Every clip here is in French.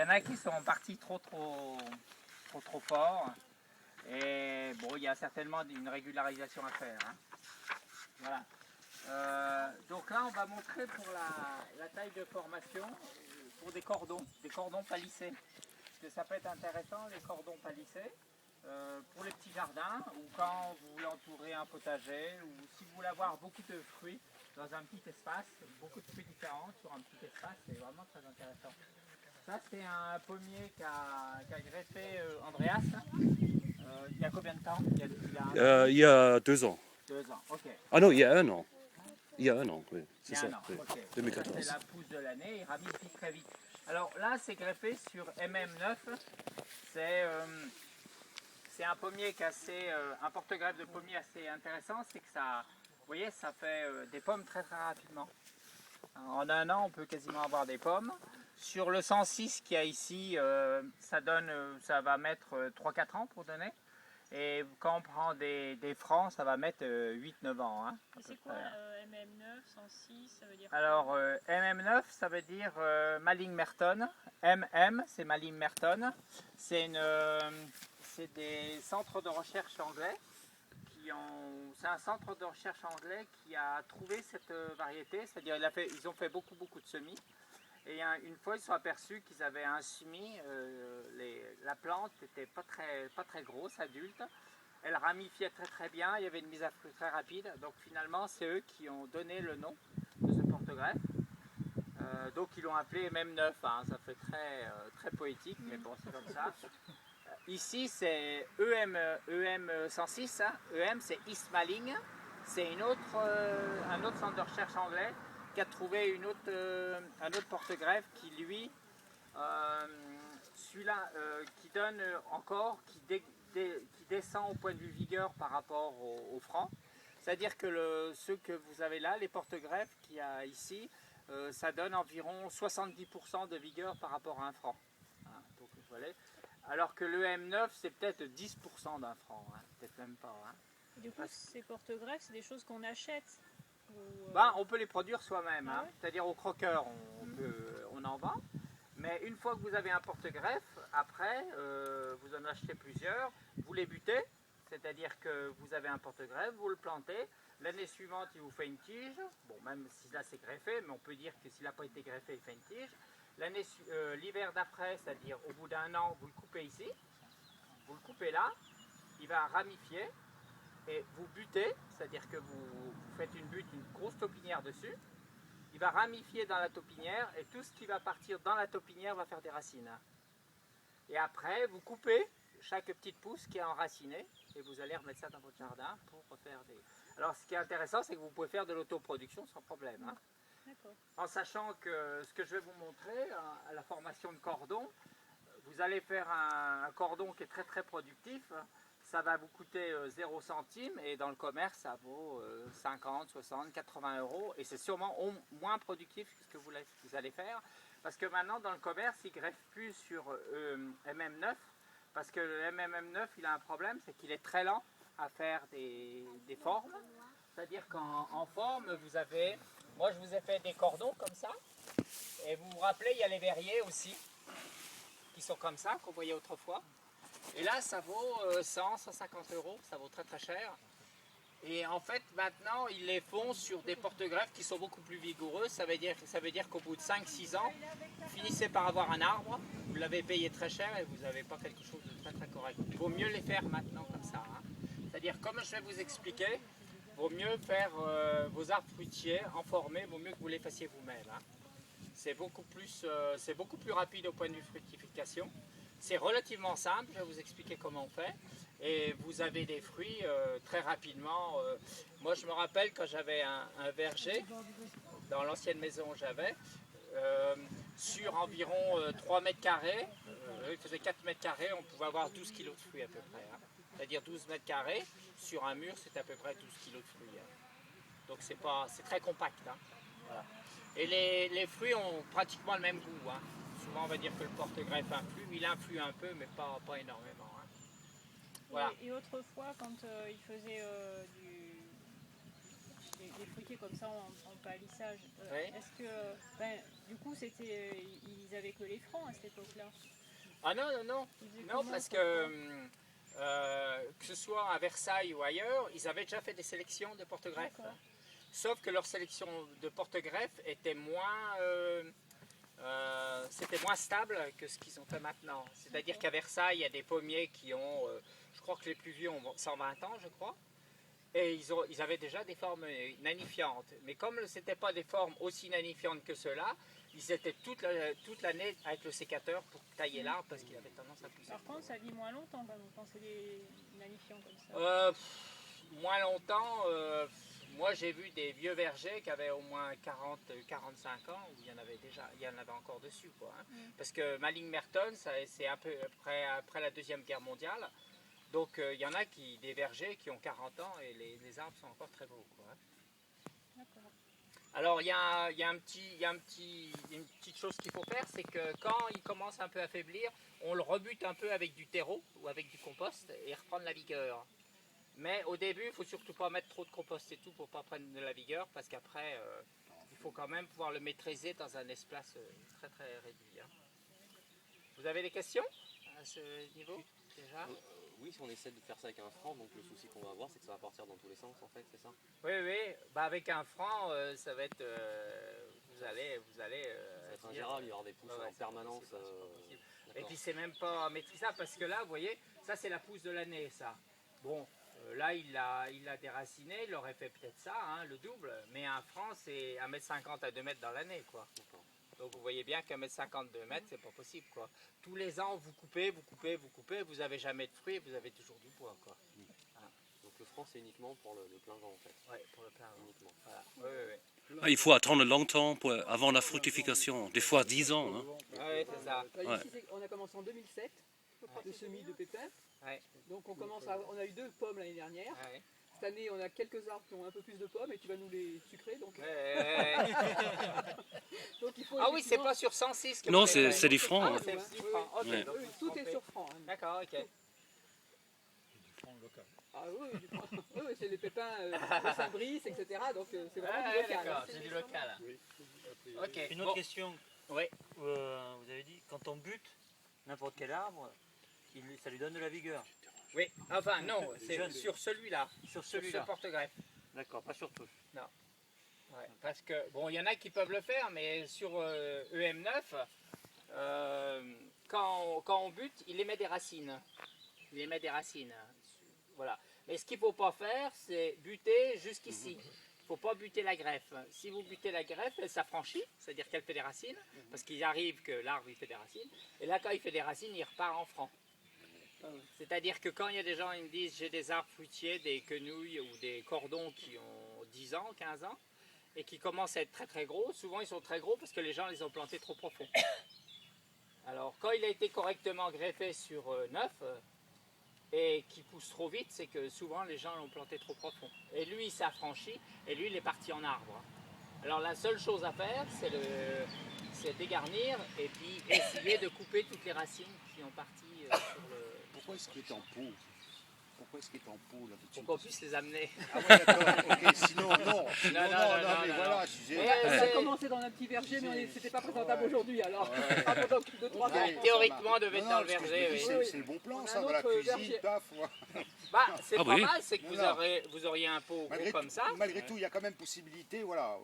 y en a qui sont partis trop fort. Et bon, il y a certainement une régularisation à faire. Hein. Voilà. Donc là, on va montrer pour la taille de formation pour des cordons palissés. Parce que ça peut être intéressant, les cordons palissés, pour les petits jardins, ou quand vous voulez entourer un potager, ou si vous voulez avoir beaucoup de fruits dans un petit espace, beaucoup de fruits différents sur un petit espace, c'est vraiment très intéressant. Ça, c'est un pommier qu'a greffé Andreas. Il y a combien de temps? Il y a 2 ans. 2 ans, ok. Ah non, il y a 1 an. Il y a 1 an, oui. C'est ça, Oui. Okay. 2014. C'est la pousse de l'année, il ramifie très vite. Alors là, c'est greffé sur MM9. C'est un pommier qui est assez, un porte-greffe de pommier assez intéressant. C'est que ça, vous voyez, ça fait des pommes très rapidement. En 1 an, on peut quasiment avoir des pommes. Sur le 106 qu'il y a ici, ça va mettre 3-4 ans pour donner. Et quand on prend des francs, ça va mettre 8-9 ans. Hein, c'est quoi MM9, 106, ça veut dire quoi? Alors MM9, ça veut dire Malling-Merton. MM, c'est Malling-Merton. C'est des centres de recherche anglais. C'est un centre de recherche anglais qui a trouvé cette variété. C'est-à-dire ils ont fait beaucoup de semis. Et une fois, ils se sont aperçus qu'ils avaient un semis. La plante n'était pas très grosse, adulte. Elle ramifiait très bien. Il y avait une mise à fruit très rapide. Donc finalement, c'est eux qui ont donné le nom de ce porte-greffe. Donc ils l'ont appelé MM9. Hein. Ça fait très poétique, mais bon, c'est comme ça. Ici, c'est EM106. Hein. EM, c'est East Malling. C'est un autre centre de recherche anglais qui a trouvé un autre porte-greffe qui, lui, celui-là, qui donne encore, qui descend au point de vue vigueur par rapport au franc. C'est-à-dire que ceux que vous avez là, les porte-greffes qu'il y a ici, ça donne environ 70% de vigueur par rapport à un franc. Hein, donc, voilà. Alors que le M9, c'est peut-être 10% d'un franc, hein, peut-être même pas. Hein. Du coup, ces porte-greffes, c'est des choses qu'on achète ou, on peut les produire soi-même, hein. Ouais. C'est-à-dire au croqueur, on en vend. Mais une fois que vous avez un porte-greffe, après, vous en achetez plusieurs, vous les butez, c'est-à-dire que vous avez un porte-greffe, vous le plantez, l'année suivante, il vous fait une tige, bon, même si là c'est greffé, mais on peut dire que s'il n'a pas été greffé, il fait une tige. L'hiver d'après, c'est-à-dire au bout d'1 an, vous le coupez ici, vous le coupez là, il va ramifier, et vous butez, c'est-à-dire que vous faites une grosse taupinière dessus, il va ramifier dans la taupinière et tout ce qui va partir dans la taupinière va faire des racines. Et après, vous coupez chaque petite pousse qui est enracinée et vous allez remettre ça dans votre jardin pour faire des... Alors ce qui est intéressant, c'est que vous pouvez faire de l'autoproduction sans problème. Hein. En sachant que ce que je vais vous montrer à la formation de cordon, vous allez faire un cordon qui est très productif. Ça va vous coûter 0 centime et dans le commerce ça vaut 50, 60, 80 euros et c'est sûrement moins productif que ce que vous allez faire parce que maintenant dans le commerce ils ne greffent plus sur MM9 parce que le MM9 il a un problème, c'est qu'il est très lent à faire des formes, c'est-à-dire qu'en forme vous avez, moi je vous ai fait des cordons comme ça et vous vous rappelez il y a les verriers aussi qui sont comme ça qu'on voyait autrefois. Et là, ça vaut 100, 150 euros, ça vaut très cher. Et en fait, maintenant, ils les font sur des porte-greffes qui sont beaucoup plus vigoureux. Ça veut dire qu'au bout de 5-6 ans, vous finissez par avoir un arbre, vous l'avez payé très cher et vous n'avez pas quelque chose de très correct. Il vaut mieux les faire maintenant comme ça. Hein. C'est-à-dire, comme je vais vous expliquer, il vaut mieux faire vos arbres fruitiers en formé, il vaut mieux que vous les fassiez vous-même. Hein. C'est beaucoup plus rapide au point de vue fructification. C'est relativement simple, je vais vous expliquer comment on fait. Et vous avez des fruits très rapidement. Moi je me rappelle quand j'avais un verger, dans l'ancienne maison où j'avais, sur environ 3 mètres carrés, il faisait 4 mètres carrés, on pouvait avoir 12 kilos de fruits à peu près. Hein. C'est-à-dire 12 mètres carrés, sur un mur c'est à peu près 12 kilos de fruits. Hein. Donc c'est très compact. Hein. Voilà. Et les fruits ont pratiquement le même goût. Hein. Souvent on va dire que le porte-greffe influe, il influe un peu mais pas énormément. Hein. Voilà. Et autrefois quand ils faisaient des fruitiers comme ça en palissage. Oui. Est-ce que, du coup, ils avaient que les francs à cette époque-là? Ah non, non, non. Ils faisaient Non, comment, parce comme que ce soit à Versailles ou ailleurs, ils avaient déjà fait des sélections de porte-greffes. D'accord. Sauf que leur sélection de porte-greffes était c'était moins stable que ce qu'ils ont fait maintenant. C'est-à-dire qu'à Versailles, il y a des pommiers qui ont, je crois que les plus vieux ont 120 ans, je crois. Et ils avaient déjà des formes nanifiantes. Mais comme ce n'étaient pas des formes aussi nanifiantes que ceux-là, ils étaient toute l'année avec le sécateur pour tailler l'arbre parce qu'il avait tendance à pousser. Par contre, ça vit moins longtemps quand c'est des nanifiants comme ça. Moins longtemps, moi j'ai vu des vieux vergers qui avaient au moins 40-45 ans où il y en avait encore dessus, quoi, hein. Parce que Malling-Merton, c'est un peu après la Deuxième Guerre mondiale. Donc il y en a des vergers qui ont 40 ans et les arbres sont encore très beaux, quoi, hein. D'accord. Alors il y a une petite chose qu'il faut faire, c'est que quand il commence un peu à faiblir, on le rebute un peu avec du terreau ou avec du compost et reprendre la vigueur. Mais au début, il ne faut surtout pas mettre trop de compost et tout pour ne pas prendre de la vigueur, parce qu'après, il faut quand même pouvoir le maîtriser dans un espace très très réduit, hein. Vous avez des questions à ce niveau déjà? Oui, si on essaie de faire ça avec un franc, donc le souci qu'on va avoir, c'est que ça va partir dans tous les sens, en fait, c'est ça? Oui, oui. Bah, avec un franc, ça va être... vous allez Ça va être ingérable, il y aura des pousses en permanence. Et puis c'est même pas maîtrisable, parce que là, vous voyez, ça c'est la pousse de l'année, ça. Bon, là il l'a déraciné, il aurait fait peut-être ça, hein, le double, mais un franc c'est 1,50 m à 2 m dans l'année, quoi. Donc vous voyez bien qu'1,50 m, 2 m, c'est pas possible, quoi. Tous les ans, vous coupez, vous n'avez jamais de fruits, vous avez toujours du bois, quoi. Donc le franc, c'est uniquement pour le plein vent, en fait. Oui, pour le plein vent. Uniquement. Voilà. Oui. Ah, il faut attendre longtemps avant la fructification, des fois 10 ans, hein. Oui, c'est ça. Bah, ici, on a commencé en 2007, le semis de pépins. Ouais. Donc on a eu 2 pommes l'année dernière. Ouais. Cette année, on a quelques arbres qui ont un peu plus de pommes et tu vas nous les sucrer. Donc, donc il faut Ah oui, c'est pas sur 106 que Non, vous avez c'est fait. des francs, Ah, hein. c'est 6 francs. Ok, Ouais. donc oui, vous tout est trompez. sur franc, hein. D'accord, ok. Ah oui, oui, c'est les pépins de Saint-Brice, etc. Donc c'est vraiment du local. D'accord, Hein. c'est du local. Ok. Une autre Bon. question. Oui. Vous avez dit, quand on bute n'importe quel arbre, ça lui donne de la vigueur. Oui, enfin non, c'est Jeune. sur celui-là, Sur sur ce celui-là. porte-greffe. D'accord, pas sur tous. Ouais, parce que, bon, il y en a qui peuvent le faire, mais sur EM9, quand on bute, il émet des racines. Il émet des racines. Voilà. Mais ce qu'il ne faut pas faire, c'est buter jusqu'ici. Il ne faut pas buter la greffe. Si vous butez la greffe, elle s'affranchit, c'est-à-dire qu'elle fait des racines, parce qu'il arrive que l'arbre il fait des racines. Et là, quand il fait des racines, il repart en franc. C'est-à-dire que quand il y a des gens qui me disent j'ai des arbres fruitiers, des quenouilles ou des cordons qui ont 10 ans, 15 ans, et qui commencent à être très très gros, souvent ils sont très gros parce que les gens les ont plantés trop profond. Alors quand il a été correctement greffé sur 9 et qui pousse trop vite, c'est que souvent les gens l'ont planté trop profond. Et lui il s'est affranchi et lui il est parti en arbre. Alors la seule chose à faire c'est dégarnir et puis essayer de couper toutes les racines qui ont parti sur le... Pourquoi est-ce qu'il est en pot? Pourquoi est-ce qu'il est en pot là pour qu'on puisse les amener. Ah ouais, d'accord, ok, sinon non. Non, mais non, voilà, je disais. Ouais, Ça a c'est- commencé dans un petit verger, mais c'était pas présentable aujourd'hui. Alors, pas pendant 2-3 Ouais. ans. Théoriquement, devait être Non, dans le parce que je me verger. dis, Oui. Oui. c'est le bon plan On a ça, un dans la autre cuisine, verger. paf. Ouais. Bah, c'est Ah pas oui. mal, c'est que Non. vous auriez un pot gros comme ça. Malgré tout, il y a quand même possibilité, voilà,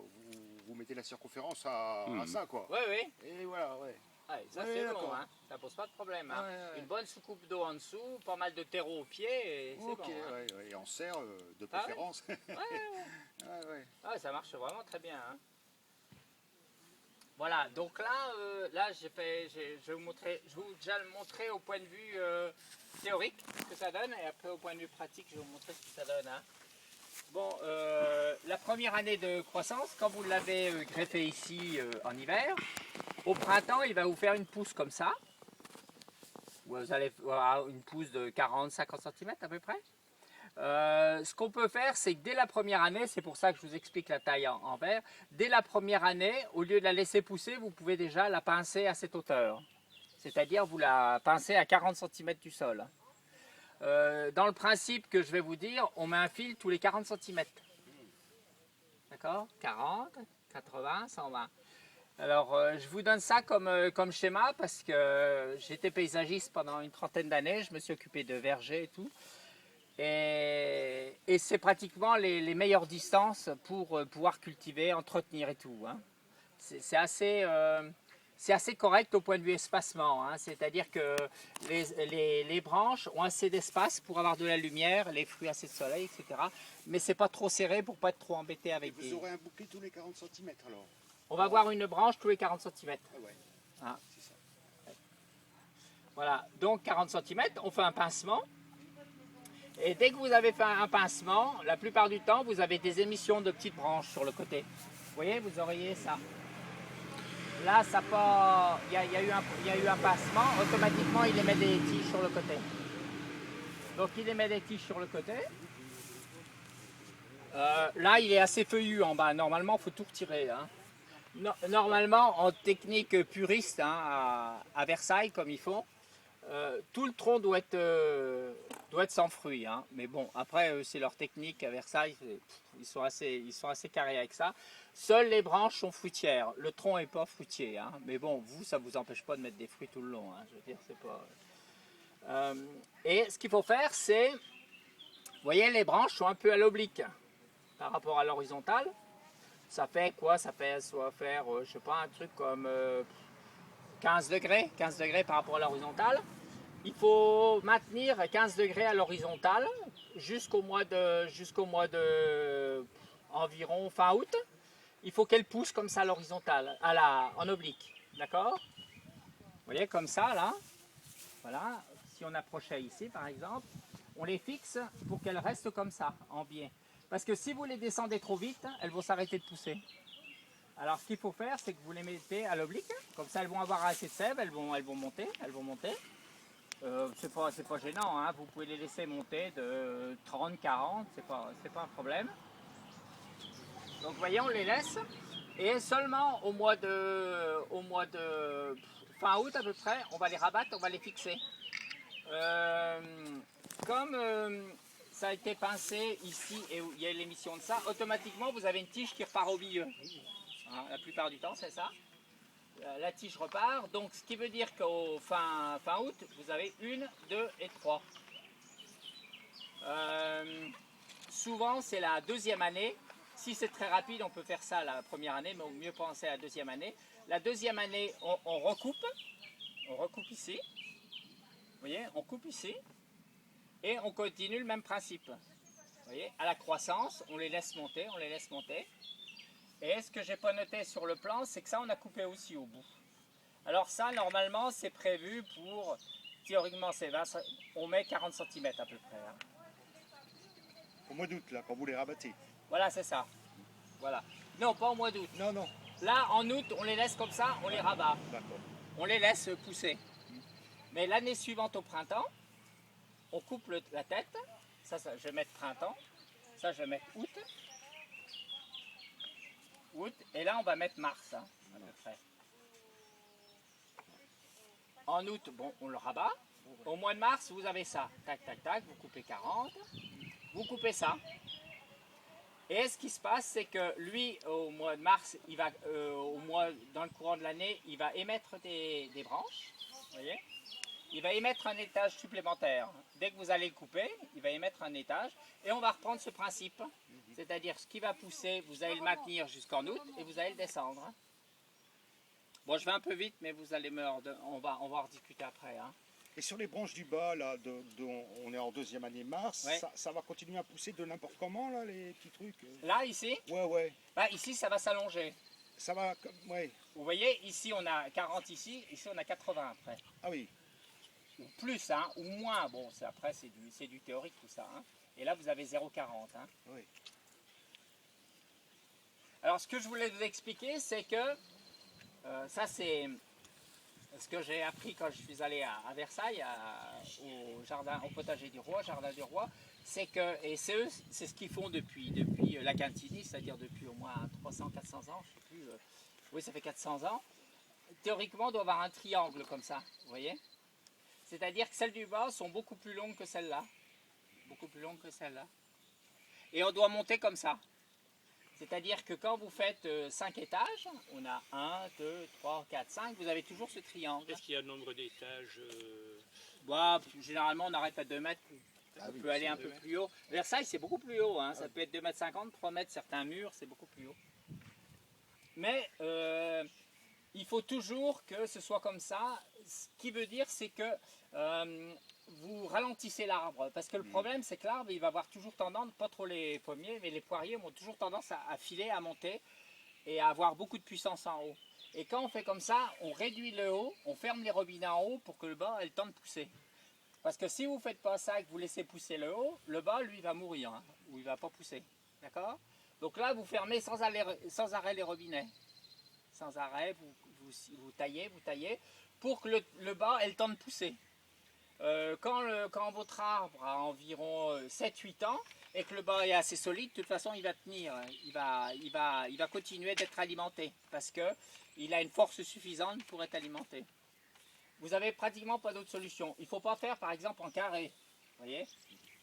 vous mettez la circonférence à ça quoi. Oui, oui. Et voilà, ouais. Ouais, ça Ouais, c'est bon, d'accord. hein. Ça pose pas de problème. Hein. Ouais, ouais. Une bonne soucoupe d'eau en dessous, pas mal de terreau au pied, et c'est Ok, bon. Hein. ouais, ouais, et en serre de Ah ouais. préférence. Ouais, ouais. Ouais, ouais. Ah, ça marche vraiment très bien. Hein. Voilà, donc là, je vais vous déjà le montrer au point de vue théorique ce que ça donne, et après au point de vue pratique, je vais vous montrer ce que ça donne. Hein. Bon, la première année de croissance, quand vous l'avez greffé ici en hiver, au printemps, il va vous faire une pousse comme ça. Vous allez avoir une pousse de 40-50 cm à peu près. Ce qu'on peut faire, c'est que dès la première année, c'est pour ça que je vous explique la taille en verre, dès la première année, au lieu de la laisser pousser, vous pouvez déjà la pincer à cette hauteur. C'est-à-dire vous la pincez à 40 cm du sol. Dans le principe que je vais vous dire, on met un fil tous les 40 cm. D'accord? 40, 80, 120. Alors, je vous donne ça comme schéma parce que j'étais paysagiste pendant une trentaine d'années. Je me suis occupé de vergers et tout. Et c'est pratiquement les meilleures distances pour pouvoir cultiver, entretenir et tout, hein. C'est assez correct au point de vue espacement, hein. C'est-à-dire que les branches ont assez d'espace pour avoir de la lumière, les fruits assez de soleil, etc. Mais c'est pas trop serré pour pas être trop embêté avec Vous des... aurez un bouquet tous les 40 cm alors. On va avoir une branche tous les 40 cm. Ah ouais, Ah. c'est ça. Voilà, donc 40 cm, on fait un pincement. Et dès que vous avez fait un pincement, la plupart du temps, vous avez des émissions de petites branches sur le côté. Vous voyez, vous auriez ça. Là, ça pas, il y a eu un pincement, automatiquement, il émet des tiges sur le côté. Donc, il émet des tiges sur le côté. Là, il est assez feuillu en bas. Normalement, il faut tout retirer, hein. Normalement, en technique puriste, hein, à Versailles, comme ils font, tout le tronc doit être sans fruits, hein. Mais bon, après, c'est leur technique à Versailles. Ils sont assez carrés avec ça. Seules les branches sont fruitières. Le tronc n'est pas fruitier, hein. Mais bon, vous, ça ne vous empêche pas de mettre des fruits tout le long, hein. Je veux dire, c'est pas... et ce qu'il faut faire, c'est... Vous voyez, les branches sont un peu à l'oblique par rapport à l'horizontale. Ça fait quoi? Ça fait soit faire, je sais pas, un truc comme 15 degrés par rapport à l'horizontale. Il faut maintenir 15 degrés à l'horizontale jusqu'au mois de environ fin août. Il faut qu'elle pousse comme ça à l'horizontale, en oblique. D'accord? Vous voyez, comme ça, là. Voilà. Si on approchait ici, par exemple, on les fixe pour qu'elles restent comme ça, en biais. Parce que si vous les descendez trop vite, elles vont s'arrêter de pousser. Alors, ce qu'il faut faire, c'est que vous les mettez à l'oblique. Comme ça, elles vont avoir assez de sève, elles vont monter. C'est pas gênant, hein. Vous pouvez les laisser monter de 30, 40, c'est pas un problème. Donc, vous voyez, on les laisse. Et seulement au mois de fin août à peu près, on va les rabattre, on va les fixer. Comme ça a été pincé ici et il y a l'émission de ça, automatiquement vous avez une tige qui repart au milieu. Hein, la plupart du temps c'est ça. La tige repart, donc ce qui veut dire qu'au fin août, vous avez 1, 2 et 3. Souvent c'est la deuxième année. Si c'est très rapide, on peut faire ça la première année, mais au mieux penser à la deuxième année. La deuxième année, on recoupe ici. Vous voyez, on coupe ici. Et on continue le même principe. Vous voyez, à la croissance, on les laisse monter, Et ce que j'ai pas noté sur le plan, c'est que ça, on a coupé aussi au bout. Alors ça, normalement, c'est prévu pour, théoriquement, c'est 20, on met 40 cm à peu près. Hein. Au mois d'août, là, quand vous les rabattez. Voilà, c'est ça. Voilà. Non, pas au mois d'août. Non, non. Là, en août, on les laisse comme ça, on les rabat. D'accord. On les laisse pousser. Mais l'année suivante, au printemps, on coupe la tête. Ça, je vais mettre printemps. Ça, je vais mettre août. Et là, on va mettre mars, hein, à peu près. En août, bon, on le rabat. Au mois de mars, vous avez ça. Tac, tac, tac. Vous coupez 40. Vous coupez ça. Et ce qui se passe, c'est que lui, au mois de mars, il va, dans le courant de l'année, il va émettre des branches. Vous voyez ? Il va émettre un étage supplémentaire. Dès que vous allez le couper, il va émettre un étage. Et on va reprendre ce principe. C'est-à-dire, ce qui va pousser, vous allez le maintenir jusqu'en août et vous allez le descendre. Bon, je vais un peu vite, mais vous allez on va en rediscuter après. Hein. Et sur les branches du bas, là, on est en deuxième année mars, Ouais. ça va continuer à pousser de n'importe comment, là, les petits trucs Là, ici, Ouais. bah, ici, ça va s'allonger. Ça va, ouais. Vous voyez, ici, on a 40 ici on a 80 après. Ah oui. Ou plus, hein, ou moins. Bon, après, c'est du théorique tout ça. Hein. Et là, vous avez 0,40. Hein. Oui. Alors, ce que je voulais vous expliquer, c'est que ça, c'est ce que j'ai appris quand je suis allé à Versailles, au potager du roi, jardin du roi. C'est que, et c'est ce qu'ils font depuis la Quintini, c'est-à-dire depuis au moins 300-400 ans, je ne sais plus. Oui, ça fait 400 ans. Théoriquement, on doit avoir un triangle comme ça, vous voyez. C'est-à-dire que celles du bas sont beaucoup plus longues que celles-là. Beaucoup plus longues que celles-là. Et on doit monter comme ça. C'est-à-dire que quand vous faites 5 étages, on a 1, 2, 3, 4, 5, vous avez toujours ce triangle. Est-ce qu'il y a le nombre d'étages Bah, généralement, on arrête à 2 mètres. Ah On oui, peut aller c'est un peu plus haut. Versailles, c'est beaucoup plus haut. Hein. Ça peut être 2,50 m, 3 mètres, certains murs, c'est beaucoup plus haut. Mais il faut toujours que ce soit comme ça. Ce qui veut dire, c'est que vous ralentissez l'arbre. Parce que le problème, c'est que l'arbre, il va avoir toujours tendance, pas trop les pommiers, mais les poiriers ont toujours tendance à filer, à monter et à avoir beaucoup de puissance en haut. Et quand on fait comme ça, on réduit le haut, on ferme les robinets en haut pour que le bas ait le temps de pousser. Parce que si vous ne faites pas ça et que vous laissez pousser le haut, le bas, lui, va mourir, hein, ou il ne va pas pousser. D'accord? Donc là, vous fermez sans arrêt les robinets. Sans arrêt, vous taillez, pour que le bas ait le temps de pousser. Quand votre arbre a environ 7-8 ans et que le bas est assez solide, de toute façon, il va tenir. Il va continuer d'être alimenté parce qu'il a une force suffisante pour être alimenté. Vous n'avez pratiquement pas d'autre solution. Il ne faut pas faire, par exemple, en carré, voyez,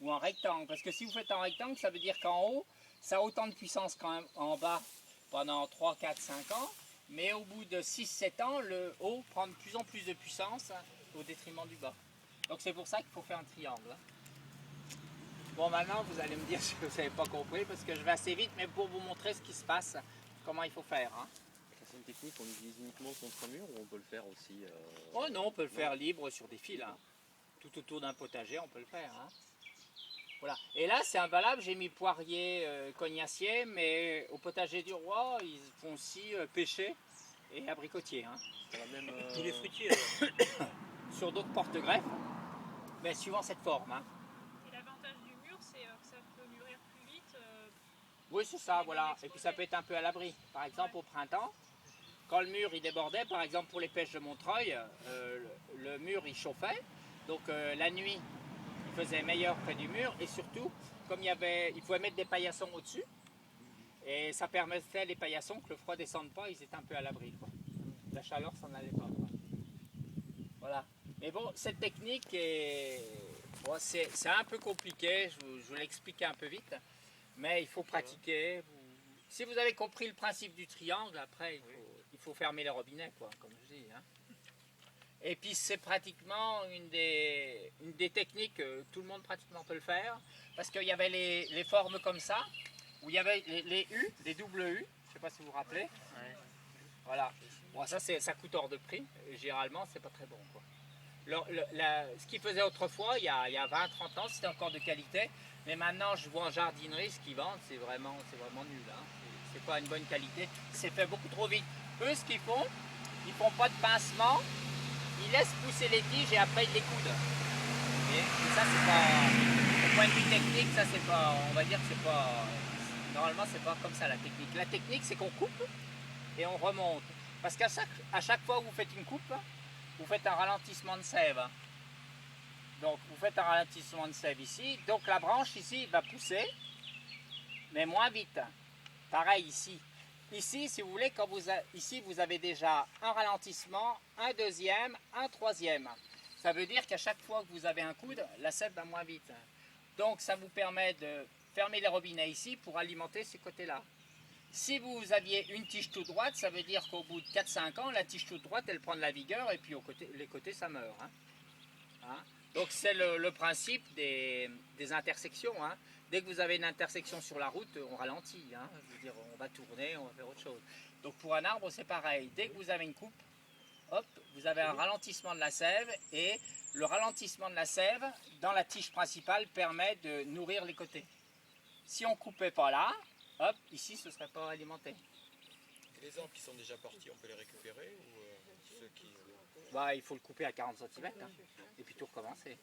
ou en rectangle. Parce que si vous faites en rectangle, ça veut dire qu'en haut, ça a autant de puissance quand même en bas pendant 3, 4, 5 ans. Mais au bout de 6, 7 ans, le haut prend de plus en plus de puissance au détriment du bas. Donc c'est pour ça qu'il faut faire un triangle. Bon, maintenant, vous allez me dire si vous n'avez pas compris, parce que je vais assez vite, mais pour vous montrer ce qui se passe, comment il faut faire. Hein. C'est une technique qu'on utilise uniquement contre un mur ou on peut le faire aussi Oh non, on peut le faire libre sur des fils. Hein. Tout autour d'un potager, on peut le faire. Hein. Voilà. Et là, c'est invalable, j'ai mis poirier cognacier, mais au potager du roi, ils font aussi pêcher et abricotier. Hein. même, Tous les fruitiers, alors. Sur d'autres porte-greffes, mais suivant cette forme. Hein. Et l'avantage du mur, c'est que ça peut mûrir plus vite. Oui, c'est ça, voilà. Et puis ça peut être un peu à l'abri. Par exemple, au printemps, quand le mur il débordait, par exemple pour les pêches de Montreuil, le mur il chauffait. Donc la nuit, il faisait meilleur près du mur. Et surtout, comme il pouvait mettre des paillassons au-dessus. Et ça permettait les paillassons que le froid ne descende pas, ils étaient un peu à l'abri. La chaleur s'en allait pas. Quoi. Voilà. Mais bon, cette technique c'est un peu compliqué, je vous l'explique un peu vite. Mais il faut pratiquer. Si vous avez compris le principe du triangle, après, il faut fermer les robinets, quoi, comme je dis. Hein. Et puis, c'est pratiquement une des techniques, tout le monde pratiquement peut le faire, parce qu'il y avait les formes comme ça, où il y avait les U, les double U, je ne sais pas si vous vous rappelez. Ouais. Voilà. Bon, ça coûte hors de prix, et généralement, c'est pas très bon, quoi. Ce qu'ils faisaient autrefois, il y a 20-30 ans, c'était encore de qualité. Mais maintenant, je vois en jardinerie, ce qu'ils vendent, c'est vraiment nul. Hein. C'est pas une bonne qualité. C'est fait beaucoup trop vite. Eux, ce qu'ils font, ils font pas de pincement. Ils laissent pousser les tiges et après, ils les coudent. Et ça, c'est pas... Au point de vue technique, ça, c'est pas... On va dire que c'est pas... Normalement, c'est pas comme ça, la technique. La technique, c'est qu'on coupe et on remonte. Parce qu'à chaque fois que vous faites une coupe, vous faites un ralentissement de sève. Donc vous faites un ralentissement de sève ici. Donc la branche ici va pousser, mais moins vite. Pareil ici. Ici, si vous voulez, ici vous avez déjà un ralentissement, un deuxième, un troisième. Ça veut dire qu'à chaque fois que vous avez un coude, la sève va moins vite. Donc ça vous permet de fermer les robinets ici pour alimenter ces côtés-là. Si vous aviez une tige toute droite, ça veut dire qu'au bout de 4-5 ans, la tige toute droite, elle prend de la vigueur et puis les côtés, ça meurt. Hein. Hein? Donc c'est le principe des intersections. Hein. Dès que vous avez une intersection sur la route, on ralentit. Hein. Je veux dire, on va tourner, on va faire autre chose. Donc pour un arbre, c'est pareil. Dès que vous avez une coupe, hop, vous avez un ralentissement de la sève et le ralentissement de la sève dans la tige principale permet de nourrir les côtés. Si on ne coupait pas là, hop, ici ce ne serait pas alimenté. Les arbres qui sont déjà partis, on peut les récupérer ou ceux qui... Bah, il faut le couper à 40 cm hein, et puis tout recommencer.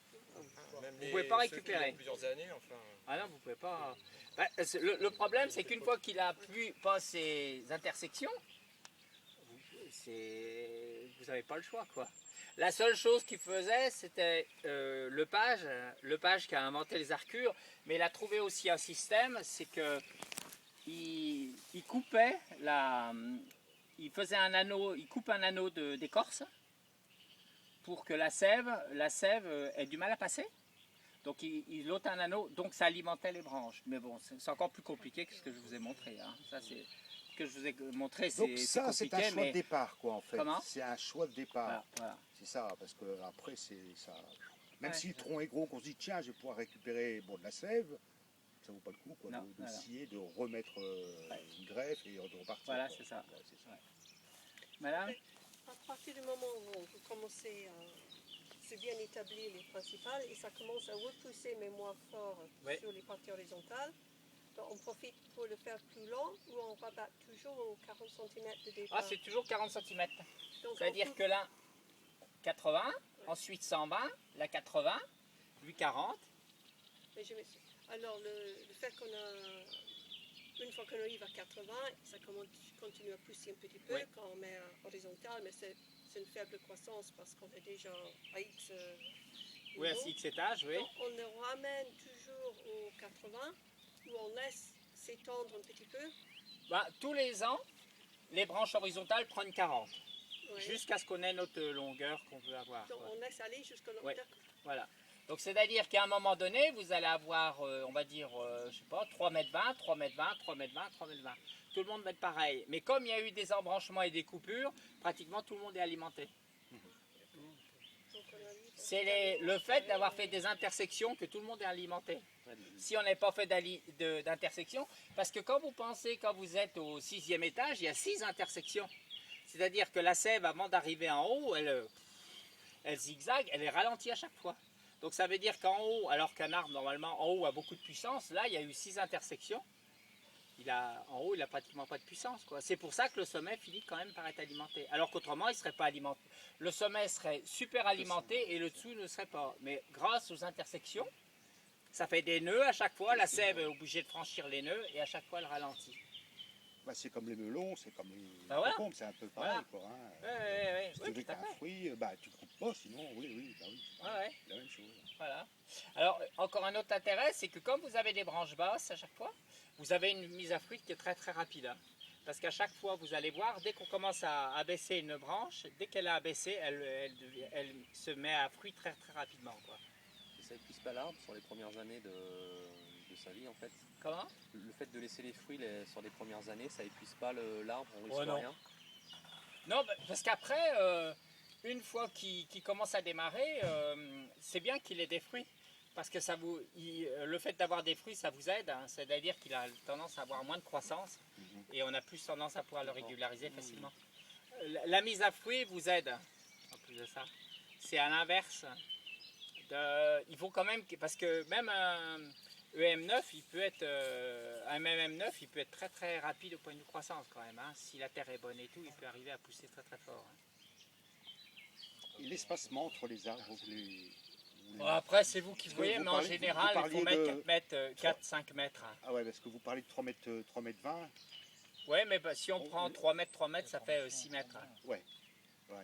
Même Vous ne pouvez pas ceux qui récupérer. ont plusieurs années, enfin... Ah non, vous ne pouvez pas... Bah, le problème, c'est qu'une fois qu'il n'a plus pas ces intersections, vous n'avez pas le choix, quoi. La seule chose qu'il faisait, c'était le page qui a inventé les arcures, mais il a trouvé aussi un système, c'est que il coupait il faisait un anneau, il coupe un anneau d'écorce pour que la sève ait du mal à passer. Donc il ôte un anneau, donc ça alimentait les branches. Mais bon, c'est encore plus compliqué que ce que je vous ai montré. Hein. Ça, c'est ce que je vous ai montré, Donc c'est ça, c'est compliqué, un choix mais de départ, quoi, en fait. Comment? C'est un choix de départ. voilà, voilà. C'est ça, parce que après, c'est ça. Même Ouais. si le tronc est gros, qu'on se dit tiens, je vais pouvoir récupérer bon, de la sève, ça vaut pas le coup, quoi, Non, de voilà. scier, de remettre une greffe et de repartir. Voilà, quoi. c'est ça. Ouais, c'est ça. Madame? À partir du moment où vous commencez à se bien établir les principales et ça commence à repousser mais moins fort Oui. sur les parties horizontales, donc on profite pour le faire plus long ou on rabat toujours aux 40 cm de départ. Ah, c'est toujours 40 cm. Donc, C'est-à-dire en que là, 80, ensuite 120, là 80, lui 40. Mais alors le fait qu'on a, une fois qu'on arrive à 80, ça continue à pousser un petit peu Oui. quand on met horizontal, mais c'est une faible croissance parce qu'on est déjà à X Oui, à niveau. 6 étages, oui. Donc on le ramène toujours au 80 ou on laisse s'étendre un petit peu. Bah, tous les ans, les branches horizontales prennent 40, Ouais. jusqu'à ce qu'on ait notre longueur qu'on veut avoir. Donc quoi. on laisse aller jusqu'à Ouais. d'accord. Voilà. Donc c'est-à-dire qu'à un moment donné, vous allez avoir, on va dire, je sais pas, 3 mètres 20, 3 mètres 20, 3 mètres 20, 3 mètres 20. Tout le monde va être pareil. Mais comme il y a eu des embranchements et des coupures, pratiquement tout le monde est alimenté. Donc on arrive à- C'est le fait d'avoir fait des intersections que tout le monde est alimenté. Si on n'a pas fait d'intersection, parce que quand vous pensez, quand vous êtes au 6e étage, il y a 6 intersections. C'est-à-dire que la sève, avant d'arriver en haut, elle zigzague, elle est ralentie à chaque fois. Donc ça veut dire qu'en haut, alors qu'un arbre normalement en haut a beaucoup de puissance, là il y a eu 6 intersections. En haut, il n'a pratiquement pas de puissance, quoi. C'est pour ça que le sommet finit quand même par être alimenté. Alors qu'autrement, il ne serait pas alimenté. Le sommet serait super alimenté et le dessous ne serait pas. Mais grâce aux intersections, ça fait des nœuds à chaque fois. La sève est obligée de franchir les nœuds et à chaque fois, elle ralentit. Bah, c'est comme les melons, c'est comme les Bah voilà. concombres, c'est un peu pareil. Voilà. Quoi, hein. Oui, Si tu veux tout à qu'un fait. fruit, bah, tu ne coupes pas, sinon, oui, bah oui, c'est Ouais. la même chose. Voilà. Alors, encore un autre intérêt, c'est que comme vous avez des branches basses à chaque fois, vous avez une mise à fruit qui est très très rapide. Hein. Parce qu'à chaque fois, vous allez voir, dès qu'on commence à abaisser une branche, dès qu'elle a abaissé, elle se met à fruit très très rapidement. Quoi. Et ça épuise pas l'arbre sur les premières années de sa vie en fait. Comment? Le fait de laisser les fruits sur les premières années, ça épuise pas l'arbre, on risque Oh non. rien. Non, parce qu'après, une fois qu'il commence à démarrer, c'est bien qu'il ait des fruits. Parce que le fait d'avoir des fruits, ça vous aide. Hein. C'est-à-dire qu'il a tendance à avoir moins de croissance. Et on a plus tendance à pouvoir le régulariser facilement. La mise à fruits vous aide, en plus de ça. C'est à l'inverse. Il faut quand même, parce que même un EM9, un MM9, il peut être très très rapide au point de vue croissance quand même. Hein. Si la terre est bonne et tout, il peut arriver à pousser très très fort. Hein. Et l'espacement entre les arbres, Bon, après, c'est vous qui Parce que voyez, vous mais en parlez- général, vous il faut parliez mettre 4-5 mètres. Hein. Ah ouais, parce que vous parlez de 3 mètres 20. Oui, mais si on prend 3 mètres, ça fait 6 mètres. Hein. Ouais.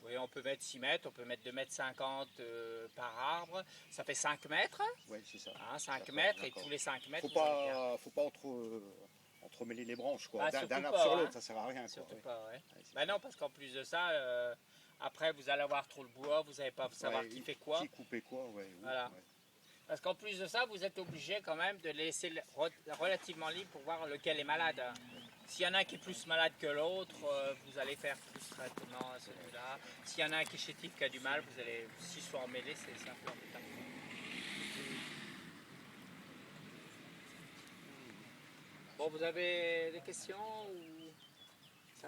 Oui, on peut mettre 6 mètres, on peut mettre 2,50 m par arbre. Ça fait 5 mètres. Ouais, c'est ça. Hein, 5 D'accord, mètres, et d'accord. tous les 5 mètres, Faut vous allez faire. pas entremêler les branches, quoi. Ah, D'un surtout arbre pas, sur hein. l'autre, ça sert à rien. Quoi. Surtout Ouais. pas, ouais. Ouais, c'est Bah ça. non, parce qu'en plus de ça, après, vous allez avoir trop le bois, vous n'allez pas savoir Ouais, qui fait quoi. Qui coupait quoi, ouais. oui, Voilà. ouais. Parce qu'en plus de ça, vous êtes obligé quand même de laisser relativement libre pour voir lequel est malade. Hein. S'il y en a un qui est plus malade que l'autre, vous allez faire plus traitement à celui-là. S'il y en a un qui est chétif, qui a du mal, vous allez, s'ils sont emmêlés, c'est un peu embêtant. Bon, vous avez des questions ou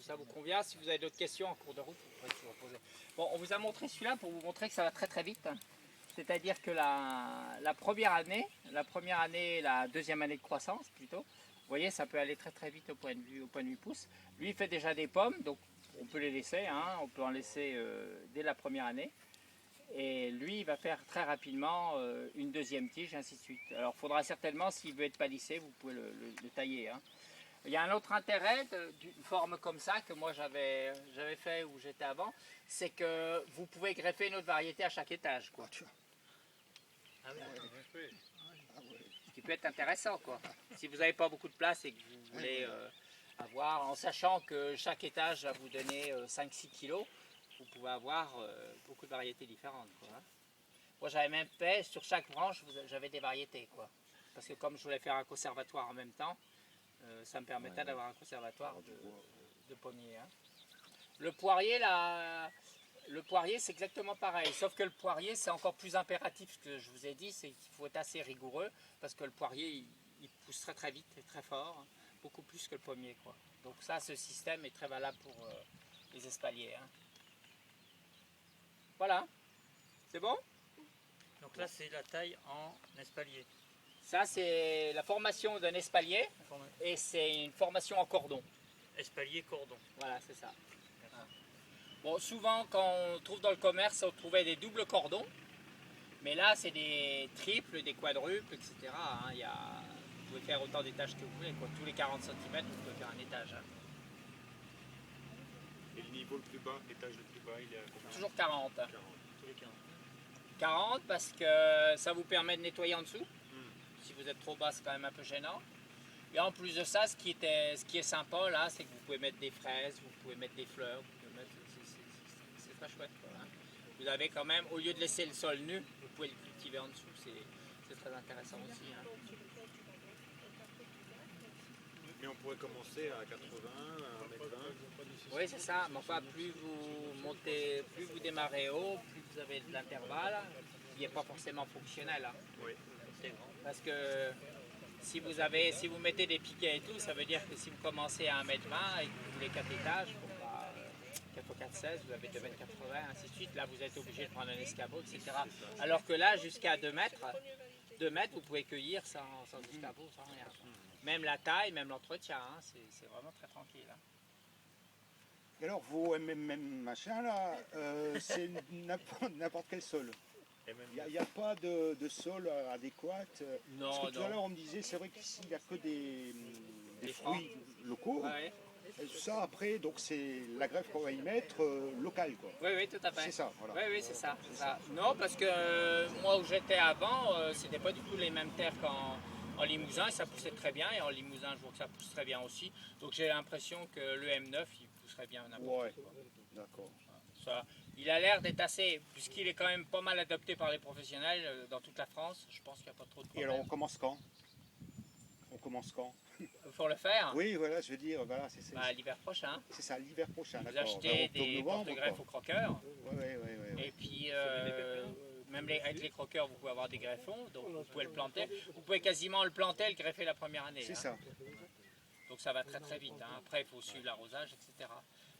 ça vous convient? Si vous avez d'autres questions en cours de route, vous pourrez toujours poser. Bon, on vous a montré celui-là pour vous montrer que ça va très très vite. C'est-à-dire que la première année, la deuxième année de croissance plutôt, vous voyez, ça peut aller très très vite au point de vue pouce. Lui, il fait déjà des pommes, donc on peut les laisser, hein, on peut en laisser dès la première année. Et lui, il va faire très rapidement une deuxième tige, ainsi de suite. Alors, il faudra certainement, s'il veut être palissé, vous pouvez le tailler. Hein. Il y a un autre intérêt d'une forme comme ça que moi j'avais fait où j'étais avant, c'est que vous pouvez greffer une autre variété à chaque étage. Quoi. Ah oui. Ce qui peut être intéressant, quoi. Si vous n'avez pas beaucoup de place et que vous voulez avoir, en sachant que chaque étage va vous donner 5-6 kilos, vous pouvez avoir beaucoup de variétés différentes. Quoi. Moi, j'avais même fait, sur chaque branche, j'avais des variétés, quoi. Parce que comme je voulais faire un conservatoire en même temps, ça me permettait d'avoir un conservatoire de pommiers. Hein. Le poirier, là, c'est exactement pareil. Sauf que le poirier, c'est encore plus impératif. Ce que je vous ai dit, c'est qu'il faut être assez rigoureux. Parce que le poirier, il pousse très très vite et très fort. Hein, beaucoup plus que le pommier, quoi. Donc ça, ce système est très valable pour les espaliers. Hein. Voilà. C'est bon? Donc là, c'est la taille en espalier. Ça, c'est la formation d'un espalier et c'est une formation en cordon. Espalier cordon. Voilà, c'est ça. Bon, souvent, quand on trouve dans le commerce, on trouvait des doubles cordons. Mais là, c'est des triples, des quadruples, etc. Hein. Vous pouvez faire autant d'étages que vous voulez. Quoi. Tous les 40 cm, vous pouvez faire un étage. Hein. Et le niveau le plus bas, l'étage le plus bas, il est à combien? Toujours 40. 40. Tous les 40. 40 parce que ça vous permet de nettoyer en dessous. Si vous êtes trop bas, c'est quand même un peu gênant. Et en plus de ça, ce qui est sympa là, c'est que vous pouvez mettre des fraises, vous pouvez mettre des fleurs, c'est très chouette. Quoi, hein. Vous avez quand même, au lieu de laisser le sol nu, vous pouvez le cultiver en dessous, c'est très intéressant aussi. Hein. Mais on pourrait commencer à 80, à 1m20. Oui, c'est ça. Mais enfin, plus vous montez, plus vous démarrez haut, plus vous avez de l'intervalle, qui n'est pas forcément fonctionnel. Hein. Oui. Parce que si vous mettez des piquets et tout, ça veut dire que si vous commencez à 1m20 et que vous voulez 4 étages, bon, bah, 4x4, 16, vous avez 2m80, ainsi de suite. Là, vous êtes obligé de prendre un escabeau, etc. Alors que là, jusqu'à 2 mètres, vous pouvez cueillir sans escabeau, sans rien. Même la taille, même l'entretien, hein, c'est vraiment très tranquille. Hein. Et alors, vos MMM machin là, c'est n'importe quel sol. Il n'y a pas de sol adéquat. Non, Parce que tout à non. l'heure, on me disait, c'est vrai qu'ici, il n'y a que des Des fruits locaux. Ouais. Et ça, après, donc c'est la greffe qu'on va y mettre locale, quoi. Oui, oui, tout à fait. C'est ça, voilà. Oui, oui, c'est ça, c'est ça. Non, parce que moi où j'étais avant, c'était pas du tout les mêmes terres qu'en Limousin, et ça poussait très bien, et en Limousin, je vois que ça pousse très bien aussi. Donc j'ai l'impression que le M9, il pousserait bien n'importe Ouais, quoi. d'accord. Ça, il a l'air d'être assez, puisqu'il est quand même pas mal adopté par les professionnels dans toute la France, je pense qu'il n'y a pas trop de Et problèmes. alors, on commence quand? On commence quand? Pour le faire, Oui, voilà, je veux dire, voilà, bah, l'hiver prochain, c'est ça, l'hiver prochain, vous d'accord. achetez des Octobre-novembre, porte-greffes quoi. au croqueur. Ouais. Et puis, même avec les croqueurs, vous pouvez avoir des greffons, donc vous pouvez le planter. Vous pouvez quasiment le planter et le greffer la première année. C'est hein. ça. Donc ça va très très vite. Hein. Après, il faut suivre l'arrosage, etc.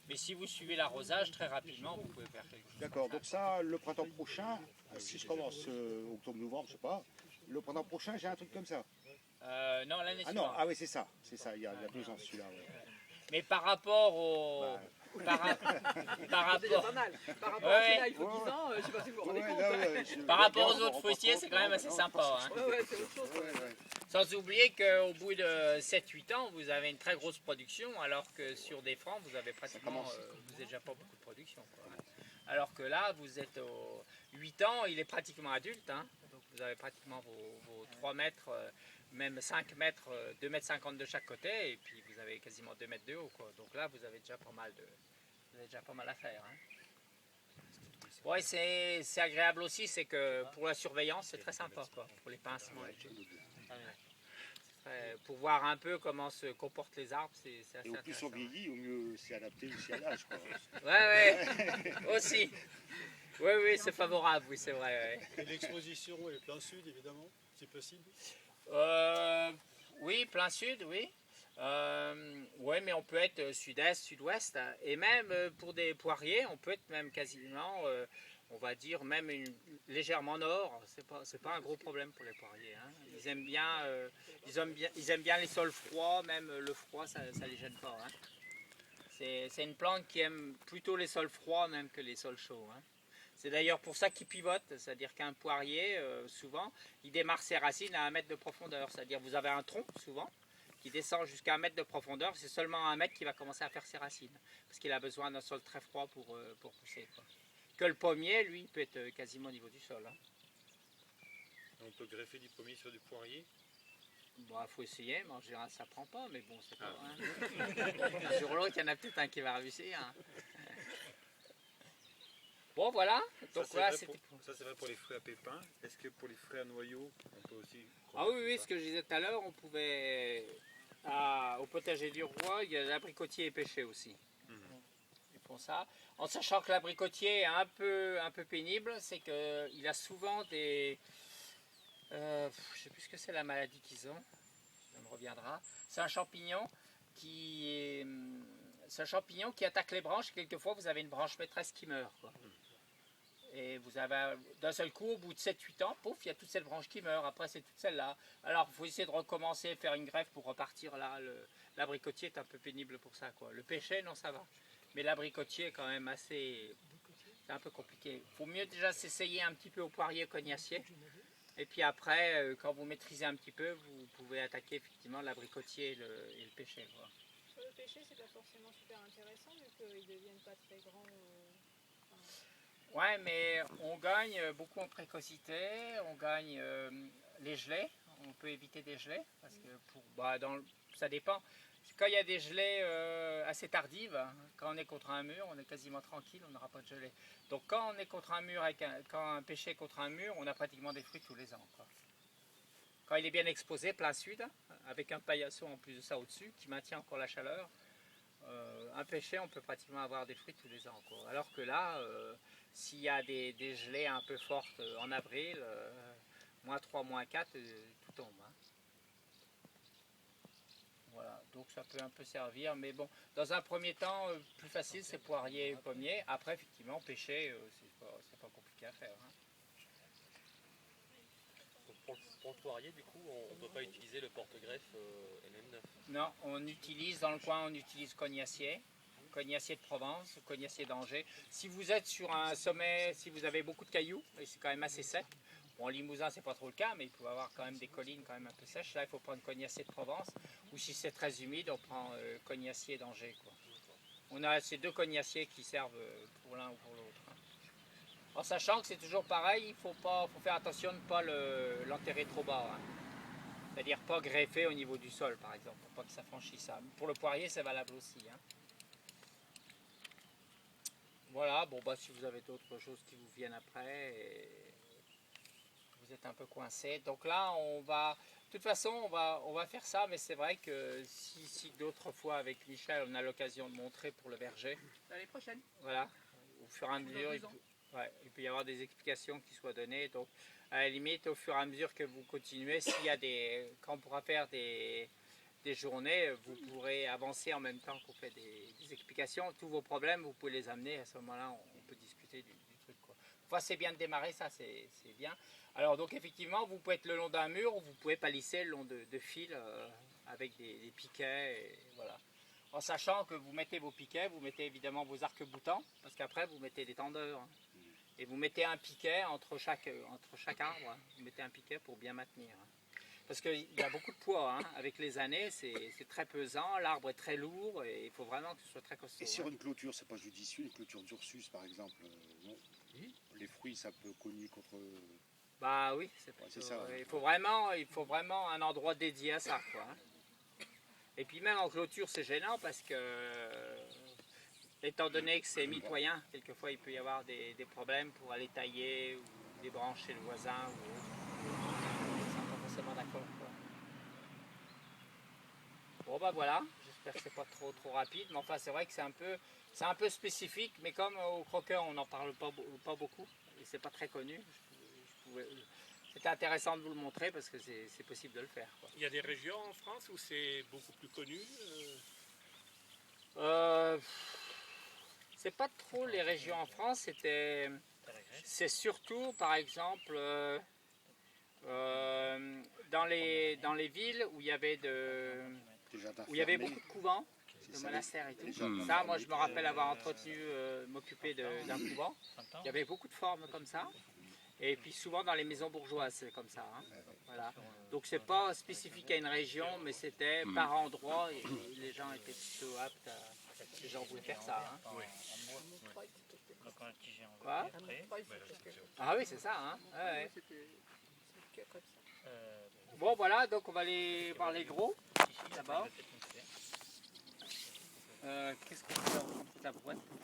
Mais si vous suivez l'arrosage, très rapidement, vous pouvez faire quelque chose. D'accord, donc ça, le printemps prochain, si je commence octobre-novembre, je sais pas, le printemps prochain, j'ai un truc comme ça. Non, l'année Ah non, suivante. ah oui, c'est ça, il y a 2 ans celui-là. Ouais. Mais par rapport au... Par C'est déjà rapport... pas mal. Par rapport Ouais. à celui-là, il faut 10 ans, je sais pas si vous vous rendez Ouais, compte. là, hein. ouais, je- Par rapport aux je me autres rends fruitiers, pas c'est compte, quand même non, assez non, sympa. Hein. Ouais, c'est autre chose. Ouais. Sans oublier qu'au bout de 7-8 ans, vous avez une très grosse production, alors que sur des francs, vous avez pratiquement, vous n'avez déjà pas beaucoup de production. Quoi. Alors que là, vous êtes aux 8 ans, il est pratiquement adulte. Hein. Donc vous avez pratiquement vos 3 mètres, même 5 mètres, 2 mètres 50 de chaque côté, et puis vous avez quasiment 2 mètres de haut. Quoi. Donc là, vous avez déjà pas mal à faire. Hein. Ouais, c'est agréable aussi, c'est que pour la surveillance, c'est très sympa, quoi, pour les pincements. Et tout. Pour voir un peu comment se comportent les arbres, c'est assez Et au plus on intéressant. vieillit, au mieux c'est adapté aussi à l'âge. Quoi. Ouais, aussi. Oui, c'est favorable, oui, c'est vrai. Ouais. Et l'exposition est plein sud, évidemment, si possible. Oui, plein sud, oui. Oui, mais on peut être sud-est, sud-ouest. Et même pour des poiriers, on peut être même quasiment, on va dire, même légèrement nord. C'est pas un gros problème pour les poiriers. Hein. Ils aiment bien les sols froids, même le froid, ça les gêne pas. Hein. C'est une plante qui aime plutôt les sols froids même que les sols chauds. Hein. C'est d'ailleurs pour ça qu'il pivote, c'est-à-dire qu'un poirier, souvent, il démarre ses racines à 1 mètre de profondeur. C'est-à-dire vous avez un tronc, souvent, qui descend jusqu'à 1 mètre de profondeur. C'est seulement à 1 mètre qu'il va commencer à faire ses racines, parce qu'il a besoin d'un sol très froid pour pousser. Quoi. Que le pommier, lui, peut être quasiment au niveau du sol. Hein. On peut greffer du pommier sur du poirier. Bon, faut essayer, mais en général, ça prend pas, mais bon, c'est pas. Hein. Un jour ou l'autre, il y en a peut-être un qui va réussir. Hein. Bon, voilà. Donc Ça, voilà, c'est vrai pour les fruits à pépins. Est-ce que pour les fruits à noyaux, on peut aussi... Ah oui, oui, ce que je disais tout à l'heure, on pouvait... au potager du roi, il y a l'abricotier et pêché aussi. Ils font ça. En sachant que l'abricotier est un peu pénible, c'est qu'il a souvent des... je ne sais plus ce que c'est la maladie qu'ils ont. Ça me reviendra. C'est un champignon qui attaque les branches. Quelquefois, vous avez une branche maîtresse qui meurt, quoi. Et vous avez d'un seul coup, au bout de 7-8 ans, pouf, il y a toutes ces branches qui meurent. Après, c'est toutes celles-là. Alors, il faut essayer de recommencer, faire une greffe pour repartir là. L'abricotier est un peu pénible pour ça, quoi. Le pêcher, non, ça va. Mais l'abricotier est quand même assez... C'est un peu compliqué. Il faut mieux déjà s'essayer un petit peu au poirier cognacier. Et puis après, quand vous maîtrisez un petit peu, vous pouvez attaquer effectivement l'abricotier et le pêcher, quoi. Sur le pêcher, c'est pas forcément super intéressant vu qu'ils ne deviennent pas très grands. Ouais, mais on gagne beaucoup en précocité, on gagne les gelées, on peut éviter des gelées, parce que ça dépend. Quand il y a des gelées assez tardives, quand on est contre un mur, on est quasiment tranquille, on n'aura pas de gelée. Donc quand on est contre un mur, quand un pêcher est contre un mur, on a pratiquement des fruits tous les ans, quoi. Quand il est bien exposé, plein sud, avec un paillasson en plus de ça au-dessus, qui maintient encore la chaleur, un pêcher, on peut pratiquement avoir des fruits tous les ans, quoi. Alors que là, s'il y a des gelées un peu fortes en avril, -3, -4, tout tombe, hein. Voilà, donc ça peut un peu servir, mais bon, dans un premier temps, plus facile c'est poirier et pommier. Après, effectivement, pêcher, c'est pas compliqué à faire, hein. Donc pour le poirier, du coup, on ne peut pas utiliser le porte-greffe MM9. Non, on utilise dans le coin, on utilise cognacier de Provence, cognacier d'Angers. Si vous êtes sur un sommet, si vous avez beaucoup de cailloux, et c'est quand même assez sec, bon, en Limousin, c'est pas trop le cas, mais il peut y avoir quand même des collines quand même un peu sèches. Là, il faut prendre cognacier de Provence. Ou si c'est très humide, on prend cognacier d'Angers, quoi. On a ces deux cognaciers qui servent pour l'un ou pour l'autre, hein. En sachant que c'est toujours pareil, il faut faire attention de ne pas l'enterrer trop bas, hein. C'est-à-dire pas greffer au niveau du sol, par exemple, pour pas que ça franchisse ça. Pour le poirier, c'est valable aussi, hein. Voilà, bon, bah, si vous avez d'autres choses qui vous viennent après, vous êtes un peu coincé. Donc là, de toute façon, on va faire ça, mais c'est vrai que si d'autres fois avec Michel, on a l'occasion de montrer pour le verger. L'année prochaine. Voilà, au fur et à mesure, il peut y avoir des explications qui soient données. Donc, à la limite, au fur et à mesure que vous continuez, quand on pourra faire des journées, vous pourrez avancer en même temps qu'on fait des explications. Tous vos problèmes, vous pouvez les amener. À ce moment-là, on peut discuter du truc, quoi. Enfin, c'est bien de démarrer, ça, c'est bien. Alors, donc, effectivement, vous pouvez être le long d'un mur ou vous pouvez palisser le long de fils avec des piquets. Et voilà. En sachant que vous mettez vos piquets, vous mettez évidemment vos arcs-boutants, parce qu'après, vous mettez des tendeurs, hein. Et vous mettez un piquet entre chaque arbre, hein. Vous mettez un piquet pour bien maintenir, hein. Parce qu'il y a beaucoup de poids, hein. Avec les années, c'est très pesant, l'arbre est très lourd et il faut vraiment que ce soit très costaud. Et sur hein. une clôture, c'est pas judicieux, une clôture d'Ursus par exemple, non. Les fruits, ça peut cogner contre... Bah oui, c'est ça. Il faut vraiment un endroit dédié à ça, quoi, hein. Et puis même en clôture, c'est gênant parce que, étant donné que c'est mitoyen, quelquefois il peut y avoir des problèmes pour aller tailler ou des branches chez le voisin ou autre. Ils sont pas forcément d'accord, quoi. Bon bah voilà, j'espère que c'est pas trop rapide, mais enfin c'est vrai que c'est un peu spécifique, mais comme au croqueur on n'en parle pas beaucoup, et c'est pas très connu, c'était intéressant de vous le montrer parce que c'est possible de le faire, quoi. Il y a des régions en France où c'est beaucoup plus connu. C'est pas trop les régions en France, c'est surtout par exemple dans les villes où il y avait beaucoup de couvents, de monastères et tout. Ça, moi je me rappelle avoir entretenu, m'occuper d'un couvent. Il y avait beaucoup de formes comme ça. Et puis souvent dans les maisons bourgeoises, c'est comme ça, hein. Voilà. Donc c'est pas spécifique à une région, mais c'était par endroit et les gens étaient plutôt aptes les gens voulaient faire ça, hein. Quoi ? Ah oui, c'est ça, hein. Ouais. Bon voilà, donc on va aller voir les gros d'abord. Qu'est-ce que tu as au fond de ta boîte ?